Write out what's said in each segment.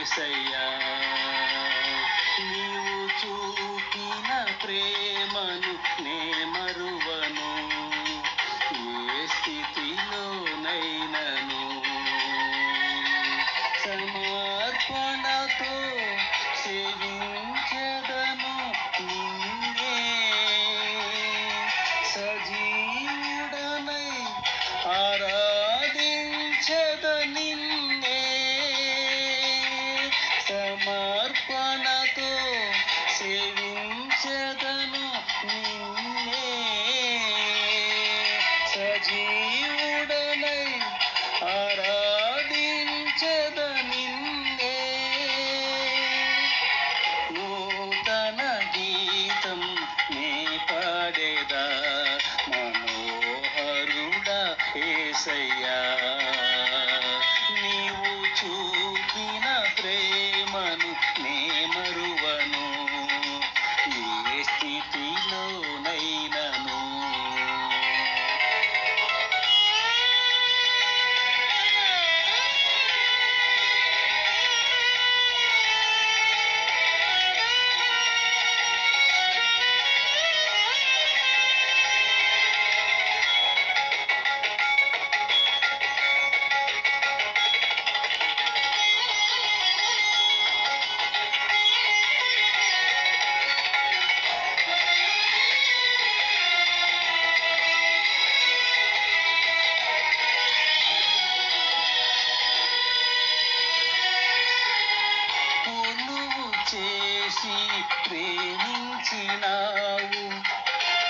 యేసయ్యా నీవు చూపిన ప్రేమను నే మరువను ఏ స్థితిలోనైనను సమర్పణతో సేవించెదను నిన్నే సజీవుడనై ఆరాధించెద నిన్నే సమర్పణతో సేవించెదను నిన్నే సజీవుడనై ఆరాధించెద నిన్నే నూతన గీతం నే పాడేదా మనోహరుడా యేసయ్యా నీవు చూపిన ప్రేమను నే మరువను ఏ స్థితిలోనైనను చేసి ప్రేమించినావు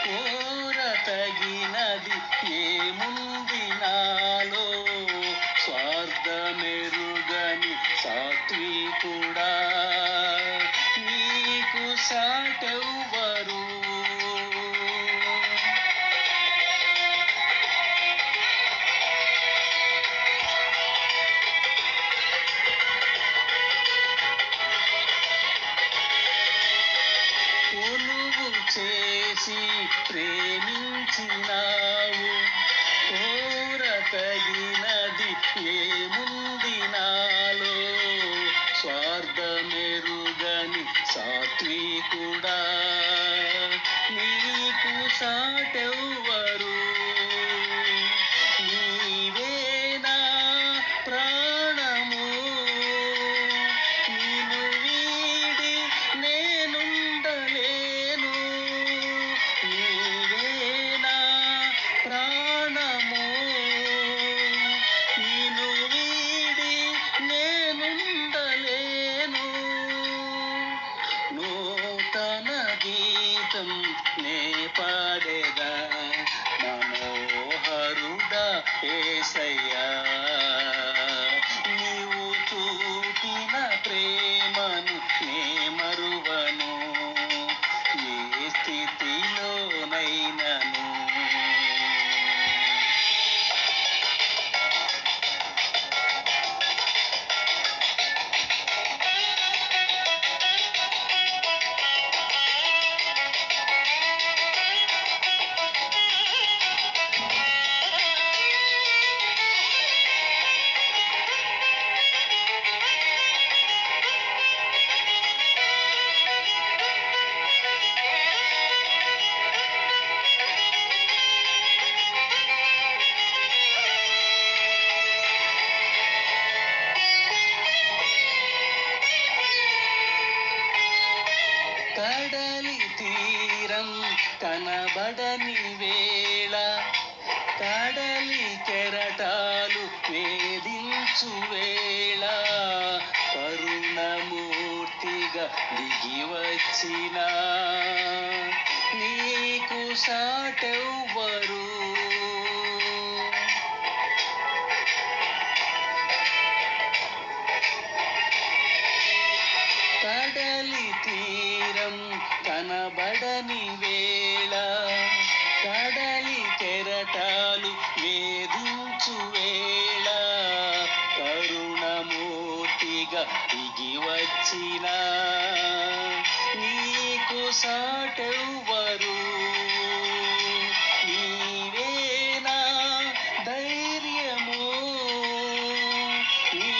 కోరతగినది ఏముంది నాలో స్వార్థమెరుగని సాత్వికుడా నీకు సాటెవ్వరు చేసి ప్రేమించినావు కోరతగినది ఏముంది నాలో స్వార్థమెరుగని సాత్వికుడా నీకు సాటెవ్వరు నీవేనా ప్రాణము నిన్ను వీడి నేనుండలేను నీవేనా ప్రాణము నిన్ను వీడి నేనుండలేను నూతన గీతం నే పాడేదా మనోహరుడా యేసయ్యా నీవు చూపిన ప్రేమను నే మరువను ఏ స్థితిలోనైనను కడలి తీరం కనబడని వేళ కడలి కెరటాలు వేధించు వేళ కరుణమూర్తిగా దిగి వచ్చిన నీకు సాటెవ్వరు కడలి తీరం కనబడని వేళ కడలి కెరటాలు వేధించు వేళ కరుణమూర్తిగా దిగి వచ్చిన నీకు సాటెవ్వరు నీవేనా ధైర్యము నీ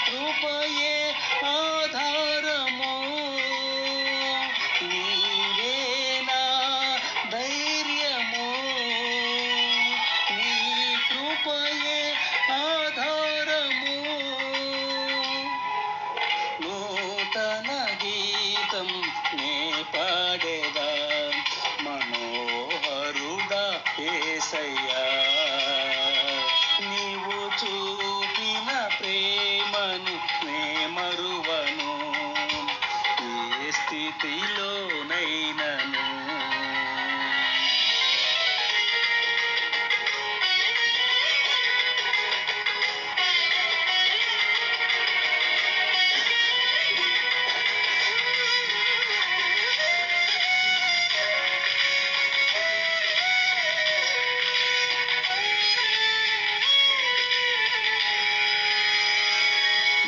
కృపయే మరువను ఏ స్థితిలోనైనను.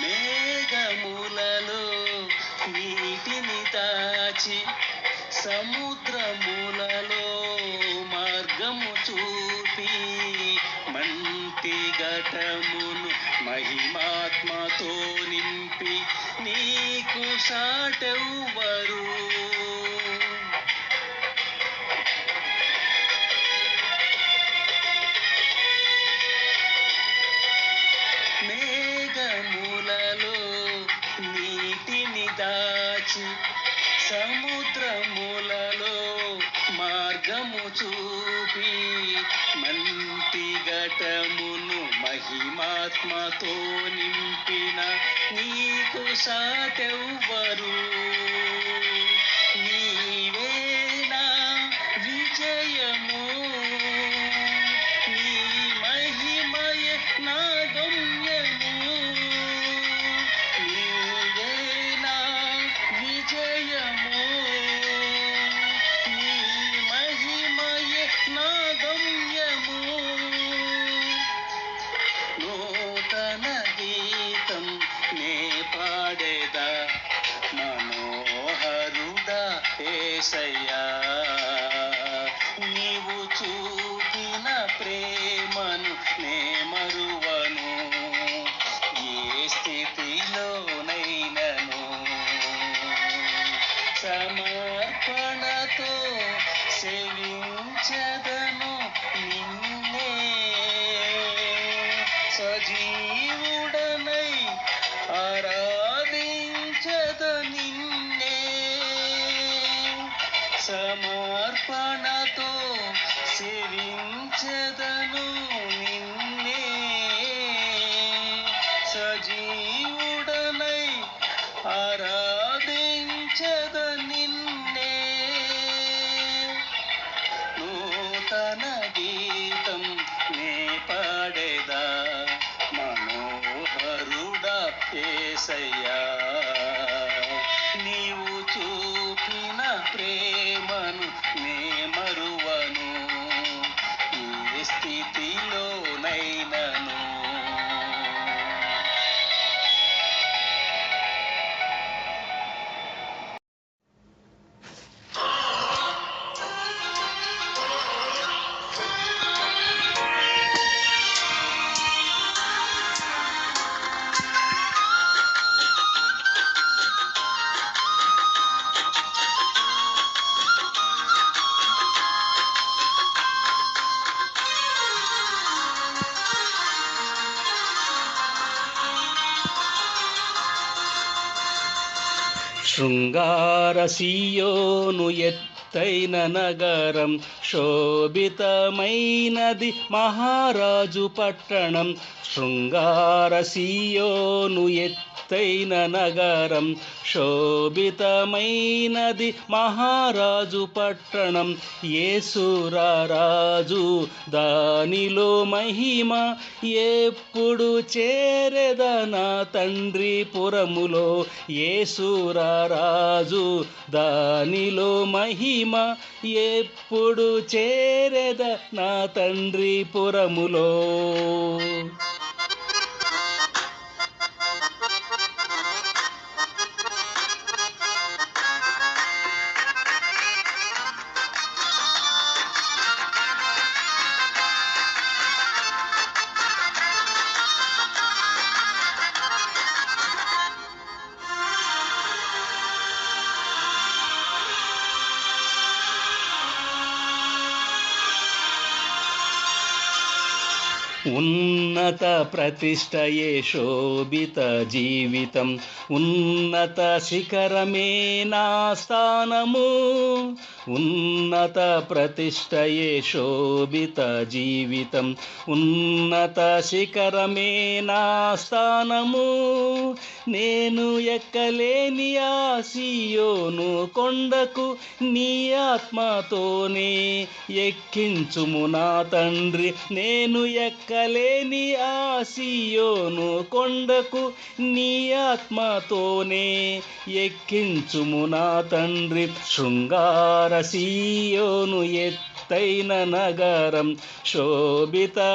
మేఘములలో నీటిని దాచి సముద్రములలో మార్గము చూపి మంటి ఘటమును మహిమాత్మతో నింపి నీకు సాటెవ్వరు. మేఘములలో నీటిని దాచి సముద్రములలో మార్గము చూపి మంటి ఘటమును మహిమాత్మతో నింపిన నీకు సాటెవ్వరు. నీవేనా విజయము, నీ మహిమయే నా గమ్యము. నీవేనా విజయము, నీ మహిమయే నా గమ్యము. నూతన గీతం నే పాడేదా మనోహరుడా యేసయ్యా. నీవు చూపిన ప్రేమను నే మరువను ఏ స్థితిలోనైనను. సమర్పణతో సేవించెదను నిన్నే, సజీవుడనై ఆరాధించెద నిన్నే. సమర్పణతో సేవించెదను నిన్నే, సజీవుడనై ఆరాధించెద నిన్నే. నూతన గీతం నే పాడేదా మనోహరుడా యేసయ్యా. నీవు చూపిన ప్రేమను నే మరువను ఏ స్థితిలోనైనను. శృంగార సీయోను ఎత్తైన నగరం, శోభితమైనది మహారాజు పట్టణం. శృంగార సీయోను ఎత్తైన నగరం, శోభితమైనది మహారాజు పట్టణం. యేసురారాజు దానిలో మహిమ, ఎప్పుడు చేరెద నా తండ్రి పురములో. యేసురారాజు దానిలో మహిమ, ఎప్పుడు చేరెద నా తండ్రి పురములో. ఉన్నత ప్రతిష్టయే శోభిత జీవితం, ఉన్నత శిఖరమే నా స్థానము. ఉన్నత ప్రతిష్టయే శోభిత జీవితం, ఉన్నత శిఖరమే నా స్థానము. నేను ఎక్కలేని ఆ సీయోను కొండకు నీ ఆత్మతోనే ఎక్కించుము నా తండ్రి. నేను ఎక్కలేని ఆ సీయోను కొండకు నీ ఆత్మతోనే ఎక్కించుము నా తండ్రి. శృంగార సీయోను ఎత్తైన నగరం, శోభితమైనది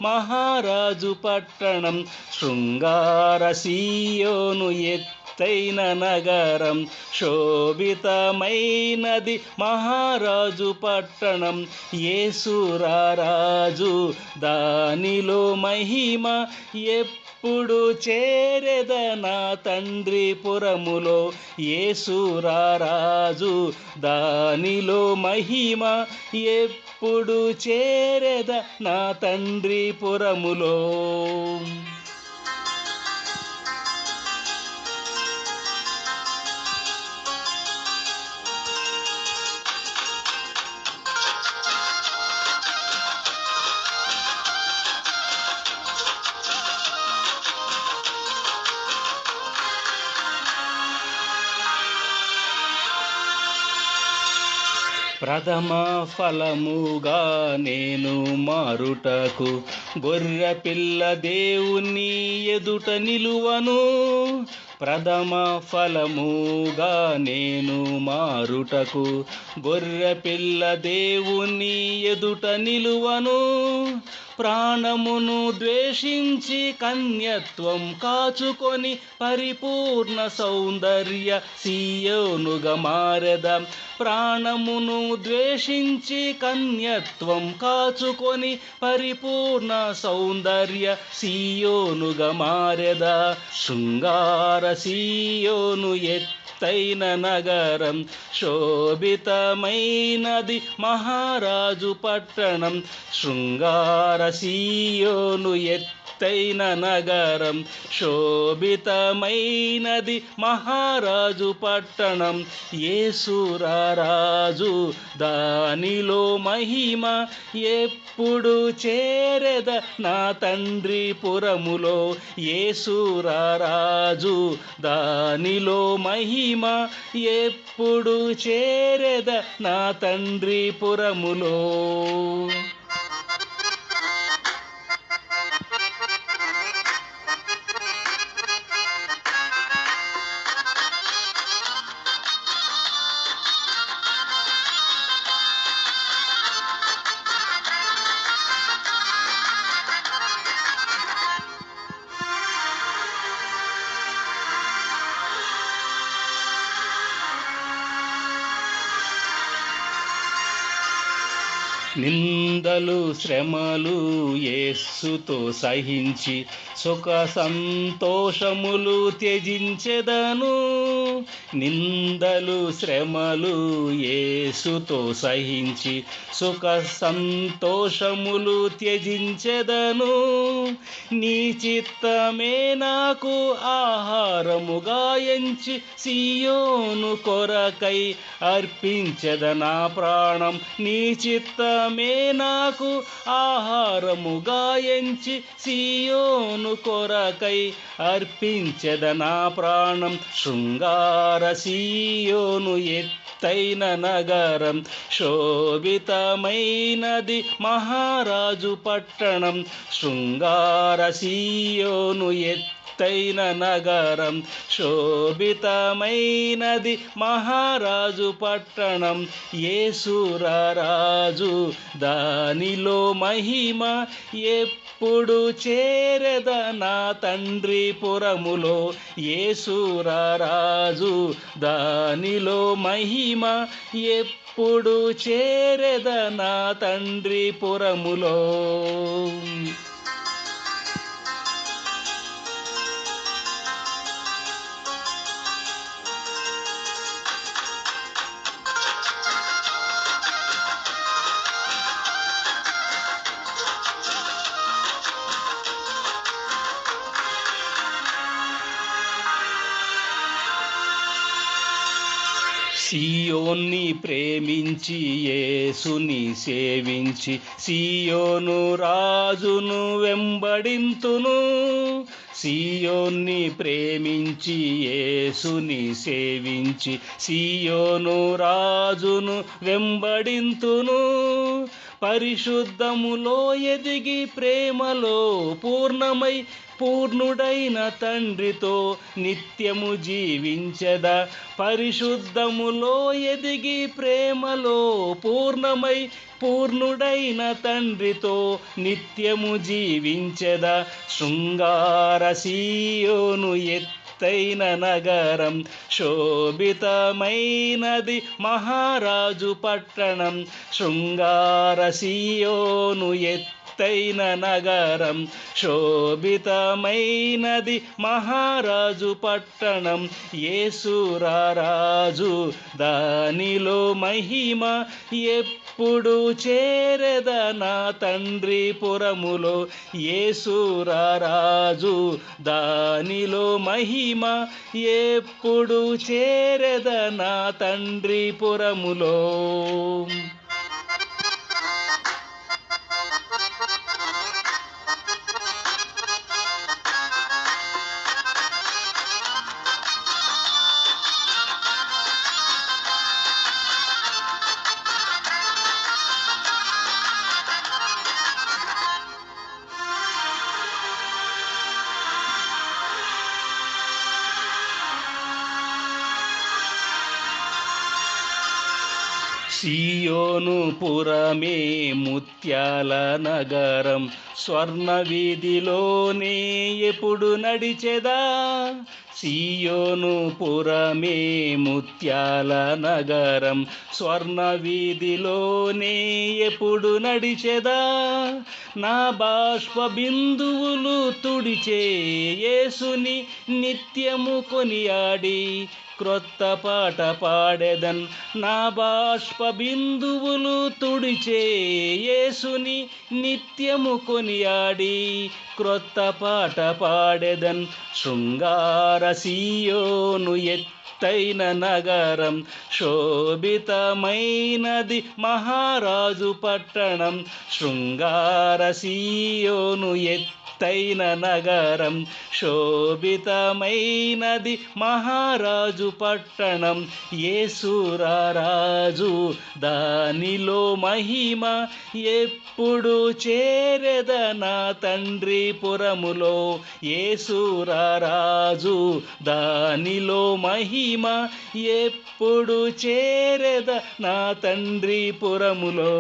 మహారాజు పట్టణం. శృంగార సీయోను ఎత్తైన నగరం, శోభితమైనది మహారాజు పట్టణం. యేసు రారాజు దానిలో మహిమ, ఎప్పుడు చేరెద నా తండ్రి పురములో. యేసు రారాజు దానిలో మహిమ, ఎప్పుడు చేరెద నా తండ్రి పురములో. ప్రథమ ఫలముగా నేను మారుటకు గొర్రె పిల్ల దేవుని ఎదుట నిలువను. ప్రథమ ఫలముగా నేను మారుటకు గొర్రె పిల్ల దేవుని ఎదుట నిలువను. ప్రాణమును ద్వేషించి కన్యత్వం కాచుకొని పరిపూర్ణ సౌందర్య సీయోనుగా మారెద. ప్రాణమును ద్వేషించి కన్యత్వం కాచుకొని పరిపూర్ణ సౌందర్య సీయోనుగా మారెద. శృంగార సీయోను ఎత్తైన నగరం, శోభితమైనది మహారాజు పట్టణం. శృంగార సీయోను ఎత్తైన నగరం, శోభితమైనది మహారాజు పట్టణం. యేసు రారాజు దానిలో మహిమ, ఎప్పుడు చేరెద నా తండ్రి పురములో. యేసు రారాజు దానిలో మహిమ, ఎప్పుడు చేరెద నా తండ్రి పురములో. నిందలు శ్రమలు యేసుతో సహించి సుఖ సంతోషములు త్యజించెదను. నిందలు శ్రమలు యేసుతో సహించి సుఖ సంతోషములు త్యజించెదను. నీ చిత్తమే నాకు ఆహారముగా ఎంచి సీయోను కొరకై అర్పించెద నా ప్రాణం. నీ చిత్తమే నాకు ఆహారముగా ఎంచి సీయోను కొరకై అర్పించెద నా ప్రాణం. శృంగార సీయోను ఎత్తైన నగరం, శోభితమైనది మహారాజు పట్టణం. శృంగార సీయోను ఎత్తైన నగరం, శోభితమైనది మహారాజు పట్టణం. యేసు రారాజు దానిలో మహిమ, ఎప్పుడు చేరెద నా తండ్రి పురములో. యేసు రారాజు దానిలో మహిమ, ఎప్పుడు చేరెద నా తండ్రి పురములో. సీయోన్ని ప్రేమించి యేసుని సేవించి సీయోను రాజును వెంబడింతును. సీయోన్ని ప్రేమించి యేసుని సేవించి సీయోను రాజును వెంబడింతును. పరిశుద్ధములో ఎదిగి ప్రేమలో పూర్ణమై పూర్ణుడైన తండ్రితో నిత్యము జీవించెదా. పరిశుద్ధములో ఎదిగి ప్రేమలో పూర్ణమై పూర్ణుడైన తండ్రితో నిత్యము జీవించెదా. శృంగార సీయోను ఎత్తైన నగరం, శోభితమైనది మహారాజు పట్టణం. శృంగార సీయోను ఎత్తైన నగరం, శోభితమైనది మహారాజు పట్టణం. యేసు రారాజు దానిలో మహిమ, ఎప్పుడు చేరెద నా తండ్రి పురములో. యేసు రారాజు దానిలో మహిమ, ఎప్పుడు చేరెద నా తండ్రి పురములో. సీయోను పురమే ముత్యాల నగరం, స్వర్ణ వీధిలోనే ఎప్పుడు నడిచెదా. సీయోను పురమే ముత్యాల నగరం, స్వర్ణ వీధిలోనే ఎప్పుడు నడిచెదా. నా బాష్ప బిందువులు తుడిచే యేసుని నిత్యము కొనియాడి క్రొత్త పాట పాడెదన్. నా బాష్ప బిందువులు తుడిచే యేసుని నిత్యము కొనియాడి క్రొత్త పాట పాడెదన్. శృంగార సీయోను ఎత్తైన నగరం, శోభితమైనది మహారాజు పట్టణం. శృంగార సీయోను ఎత్తైన నగరం, శోభితమైనది మహారాజు పట్టణం. యేసు రారాజు దానిలో మహిమ, ఎప్పుడు చేరెద నా తండ్రి పురములో. యేసు రారాజు దానిలో మహిమ, ఎప్పుడు చేరెద నా తండ్రి పురములో.